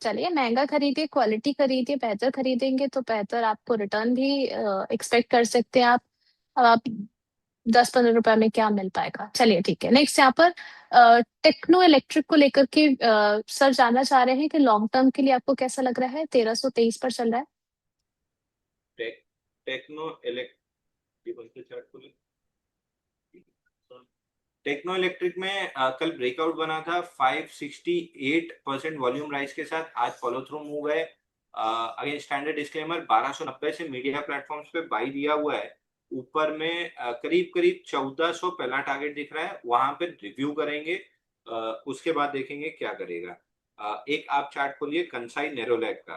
चलिए, महंगा खरीदिए, क्वालिटी खरीदिए, बेहतर खरीदेंगे तो बेहतर आपको रिटर्न भी एक्सपेक्ट कर सकते हैं आप। अब आप 10-15 रुपए में क्या मिल पाएगा। चलिए ठीक है, नेक्स्ट यहाँ पर टेक्नो इलेक्ट्रिक को लेकर के सर जानना चाह रहे हैं कि लॉन्ग टर्म के लिए आपको कैसा लग रहा है। 1323 पर चल रहा है। टेक टेक्नो इलेक्ट्रिक चार्ट खोले। टेक्नो इलेक्ट्रिक में कल ब्रेकआउट बना था 568% वॉल्यूम राइज के साथ। आज फॉलो थ्रू मूव है। अगेन स्टैंडर्ड डिस्क्लेमर, 1290 से मीडिया प्लेटफॉर्म्स पे बाई दिया हुआ है। ऊपर में करीब करीब 1400 पहला टारगेट दिख रहा है, वहां पे रिव्यू करेंगे। उसके बाद देखेंगे क्या करेगा। एक आप चार्ट खोलिए कंसाई नेरोलैक का।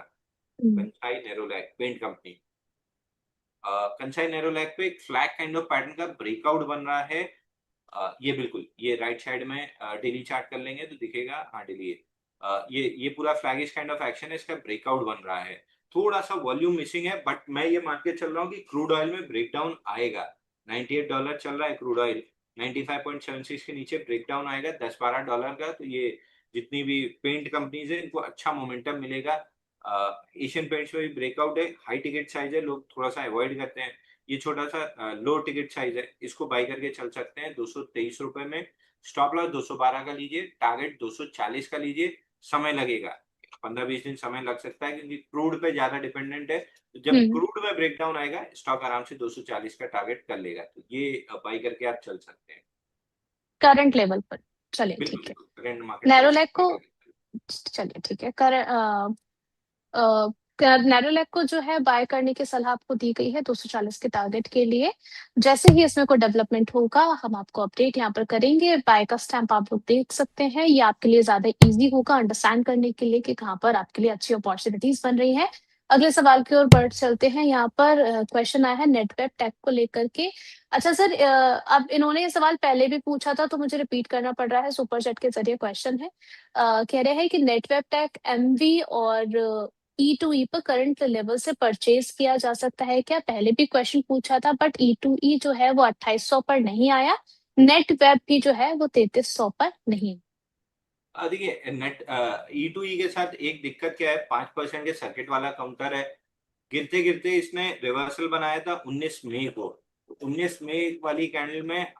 हम्म। Kansai Nerolac paint company. Kansai Nerolac पे एक फ्लैग काइंड ऑफ पैटर्न का ब्रेकआउट बन रहा है। ये बिल्कुल ये राइट साइड में डेली चार्ट कर लेंगे तो दिखेगा। हाँ डेली ये पूरा फ्लैगिश काइंड ऑफ एक्शन है, इसका ब्रेकआउट बन रहा है। थोड़ा सा वॉल्यूम मिसिंग है, बट मैं ये मान के चल रहा हूँ कि क्रूड ऑयल में ब्रेकडाउन आएगा। $98 चल रहा है क्रूड ऑयल। 95.76 के नीचे ब्रेकडाउन आएगा $10-12 का, तो ये जितनी भी पेंट कंपनीज है इनको अच्छा मोमेंटम मिलेगा। एशियन पेंट्स में भी ब्रेकआउट है, हाई टिकट साइज है, लोग थोड़ा सा अवॉइड करते हैं। ये छोटा सा लो टिकट साइज है, इसको बाई करके चल सकते हैं 223 रुपए में। स्टॉप लॉस 212 का लीजिए, टारगेट 240 का लीजिए। समय लगेगा, 15-20 दिन समय लग सकता है, क्योंकि क्रूड पे ज्यादा डिपेंडेंट है। तो जब हम्म। क्रूड में ब्रेकडाउन आएगा स्टॉक आराम से 240 का टारगेट कर लेगा, तो ये बाई करके आप चल सकते हैं। करंट लेवल पर। चलिए बिल्कुल ठीक है। बिल्कुल करंट मार्केट प्राइस। नैरोलैक को, चलिए ठीक है, नैरोलैक को जो है बाय करने की सलाह आपको दी गई है 240 के टारगेट के लिए। जैसे ही इसमें कोई डेवलपमेंट होगा हम आपको अपडेट यहाँ पर करेंगे। बाय का स्टैंप आप लोग देख सकते हैं, ये आपके लिए ज्यादा इजी होगा अंडरस्टैंड करने के लिए कि कहाँ पर आपके लिए अच्छी अपॉर्चुनिटीज बन रही हैं। अगले सवाल की ओर बढ़ चलते हैं। यहाँ पर क्वेश्चन आया है नेटवेब टेक को लेकर के। अच्छा सर, अब इन्होंने ये सवाल पहले भी पूछा था तो मुझे रिपीट करना पड़ रहा है, सुपर चैट के जरिए क्वेश्चन है। कह रहे हैं कि नेटवेब टेक एमवी और E2E पर करंट लेवल से परचेज किया जा सकता है क्या। पहले भी क्वेश्चन पूछा था, बट E2E जो है वो 2800 पर नहीं आया। नेट वेब भी जो है वो 3300 पर नहीं। देखिए नेट E2E के साथ एक दिक्कत क्या है, 5% के सर्किट वाला काउंटर है। गिरते गिरते इसने रिवर्सल बनाया था 19 मई को। 19 मई वाली कैंडल में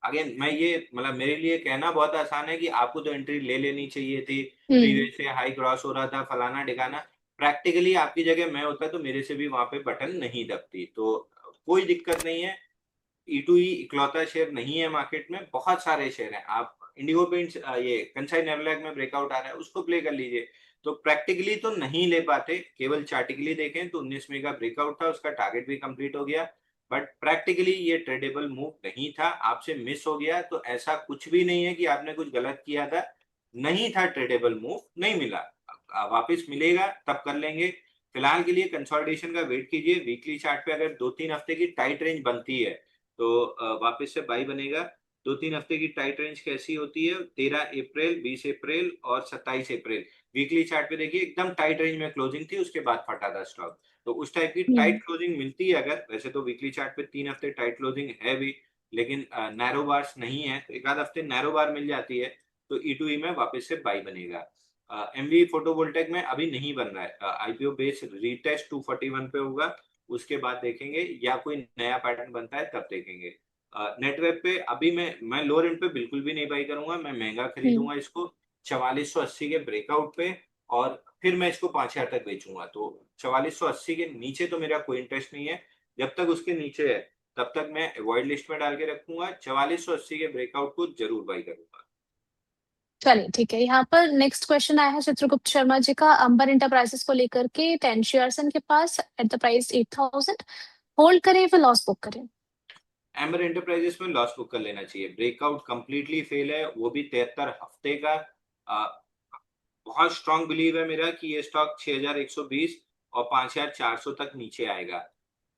अगेन मैं ये मतलब मेरे लिए कहना बहुत आसान है कि आपको तो एंट्री ले लेनी चाहिए थी। हम्म। प्रीवियस से हाई क्रॉस हो रहा था, फलाना ढिकाना। प्रैक्टिकली आपकी जगह मैं होता तो मेरे से भी वहां पे बटन नहीं दबती, तो कोई दिक्कत नहीं है। E2E इकलौता शेयर नहीं है मार्केट में, बहुत सारे शेयर हैं। आप इंडिगो पेंट्स ये कंसाई नेरोलैक में ब्रेकआउट आ रहा है उसको प्ले कर लीजिए। तो प्रैक्टिकली तो नहीं ले पाते, केवल चार्टिकली देखें तो 19 मई का ब्रेकआउट था, उसका टारगेट भी कंप्लीट हो गया। बट प्रैक्टिकली ये ट्रेडेबल मूव नहीं था, आपसे मिस हो गया तो ऐसा कुछ भी नहीं है कि आपने कुछ गलत किया था। नहीं था ट्रेडेबल मूव, नहीं मिला। वापस मिलेगा तब कर लेंगे। फिलहाल के लिए कंसोलिडेशन का वेट कीजिए। वीकली चार्ट पे अगर 2-3 हफ्ते की टाइट रेंज बनती है तो वापस से बाई बनेगा। 2-3 हफ्ते की टाइट रेंज कैसी होती है, 13 अप्रैल, 20 अप्रैल और 27 अप्रैल। वीकली चार्ट पे देखिए एकदम टाइट रेंज में क्लोजिंग थी, उसके बाद फटा था स्टॉक। तो उस टाइप की हम्म। टाइट क्लोजिंग मिलती है अगर, वैसे तो वीकली चार्ट पे 3 हफ्ते टाइट क्लोजिंग है भी, लेकिन नैरो बार्स नहीं है, तो एक आध हफ्ते नैरो बार मिल जाती है तो E2E में वापस से बाई बनेगा। एमवी फोटोवोल्टेक में अभी नहीं बन रहा है, आईपीओ बेस रीटेस्ट 241 पे होगा, उसके बाद देखेंगे, या कोई नया पैटर्न बनता है तब देखेंगे। नेटवेब पे अभी मैं लोअर एंड पे बिल्कुल भी नहीं बाई करूंगा, मैं महंगा हम्म। खरीदूंगा इसको 4480 के ब्रेकआउट पे। और फिर मैं इसको 5000 तक बेचूंगा, तो 4480 के नीचे तो मेरा कोई इंटरेस्ट नहीं है। जब तक उसके नीचे है तब तक मैं अवॉइड लिस्ट में डाल के रखूंगा। 4480 के ब्रेकआउट को जरूर बाई करूंगा। चलिए ठीक है। यहाँ पर नेक्स्ट क्वेश्चन आया है चित्रगुप्त शर्मा जी का अंबर इंटरप्राइजेस को लेकर के। 10 शेयर्स इनके पास एट द प्राइस 8000। होल्ड करें फिर लॉस बुक करें। एम्बर एंटरप्राइजेस में लॉस बुक कर लेना चाहिए, ब्रेकआउट कंप्लीटली फेल है, वो भी 73 हफ्ते का। आ, बहुत स्ट्रांग बिलीव है मेरा कि ये स्टॉक 6120 और 5400 तक नीचे आएगा।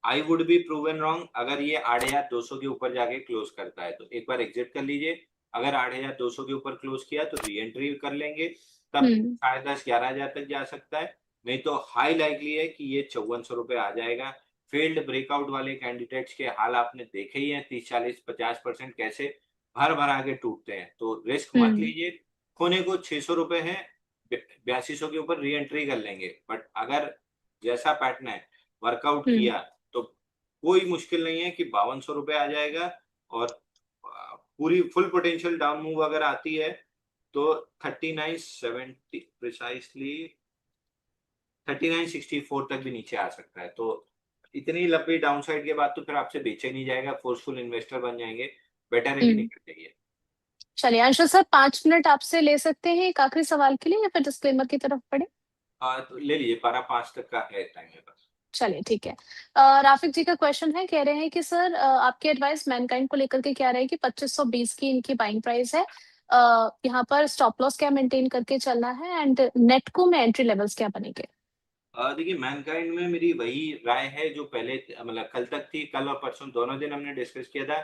I would be proven wrong अगर ये 8200 के ऊपर जाके क्लोज करता है, तो एक बार एग्जिट कर लीजिए। अगर 8200 के ऊपर क्लोज किया तो री एंट्री कर लेंगे, तब हम्म। 10,500-11,000 तक जा सकता है। नहीं तो हाई लाइकली है कि ये 5400 रुपए आ जाएगा। फेल्ड ब्रेकआउट वाले कैंडिडेट्स के हाल आपने देखे ही हैं, 30-40-50% कैसे भर भर आगे टूटते हैं, तो रिस्क मत हम्म। लीजिए। खोने को 600 रुपए है, 8200 के ऊपर री एंट्री कर लेंगे, बट अगर जैसा पैटर्न है वर्कआउट हम्म। किया तो कोई मुश्किल नहीं है कि 5200 रुपये आ जाएगा। और पूरी फुल पोटेंशियल डाउन मूव अगर आती है तो 3970 प्रिसाइसली 3964 तक भी नीचे आ सकता है। तो इतनी लंबी डाउनसाइड के बाद तो फिर आपसे बेचा ही नहीं जाएगा, फोर्सफुल इन्वेस्टर बन जाएंगे। बेटर है कि नहीं हम्म। करते ये। चलिए अंशु सर, 5 मिनट आपसे ले सकते हैं एक आखिरी सवाल के लिए, या फिर डिस्क्लेमर की तरफ पढ़े? तो ले लीजिए, 12:05 तक का है टाइम मेरे पास। चलिए ठीक है। राफिक जी का क्वेश्चन है, कह रहे हैं कि सर आपकी एडवाइस मैनकाइंड को लेकर के क्या रहेगी? 2520 की इनकी बाइंग प्राइस है। यहाँ पर स्टॉप लॉस क्या मेंटेन करके चलना है, एंड नेटको में एंट्री लेवल्स क्या बनेंगे? देखिए, मैनकाइंड में मेरी वही राय है जो पहले मतलब कल तक थी। कल और परसों दोनों दिन हमने डिस्कस किया था।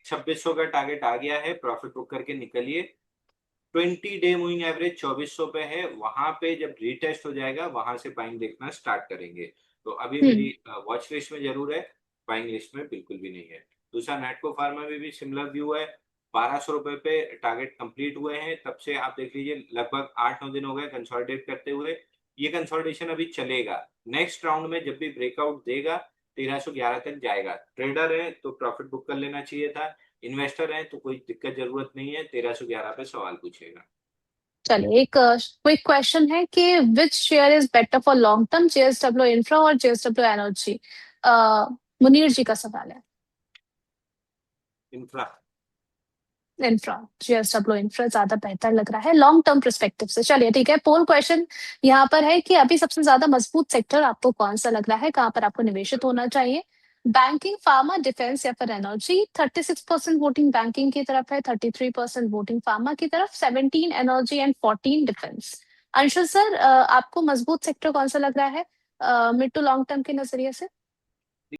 2600 का टारगेट आ गया है, प्रॉफिट बुक करके निकलिए। 20 डे मूविंग एवरेज 2400 पे है, वहां पे जब रीटेस्ट हो जाएगा वहां से बाइंग देखना स्टार्ट करेंगे। तो अभी मेरी हम्म। वॉच लिस्ट में जरूर है, बाइंग लिस्ट में बिल्कुल भी नहीं है। दूसरा, नेटको फार्मा में भी सिमिलर व्यू है। 1200 रुपए पे टारगेट कंप्लीट हुए हैं, तब से आप देख लीजिए लगभग 8-9 दिन हो गए कंसोलिडेट करते हुए। ये कंसोलिडेशन अभी चलेगा। नेक्स्ट राउंड में जब भी ब्रेकआउट देगा 1311 तक जाएगा। ट्रेडर है तो प्रॉफिट बुक कर लेना चाहिए था। इन्वेस्टर है तो कोई दिक्कत जरूरत नहीं है, 1311 पे सवाल पूछेगा। चलिए, एक क्विक क्वेश्चन है कि which share is better for long term, JSW infra और जेएसडब्ल्यू एनर्जी? मुनीर जी का सवाल है। इंफ्रा। इंफ्रा, जेएसडब्ल्यू इंफ्रा ज्यादा बेहतर लग रहा है लॉन्ग टर्म परस्पेक्टिव से। चलिए ठीक है, पोल क्वेश्चन यहाँ पर है कि अभी सबसे ज्यादा मजबूत सेक्टर आपको कौन सा लग रहा है, कहाँ पर आपको निवेशित होना चाहिए? बैंकिंग, फार्मा, डिफेंस या फिर एनर्जी? 36% वोटिंग बैंकिंग की तरफ है, 33% वोटिंग फार्मा की तरफ, 17 energy and 14 defence. Anshul sir, आपको मजबूत सेक्टर कौन सा लग रहा है मिड टू लॉन्ग टर्म के नजरिए से?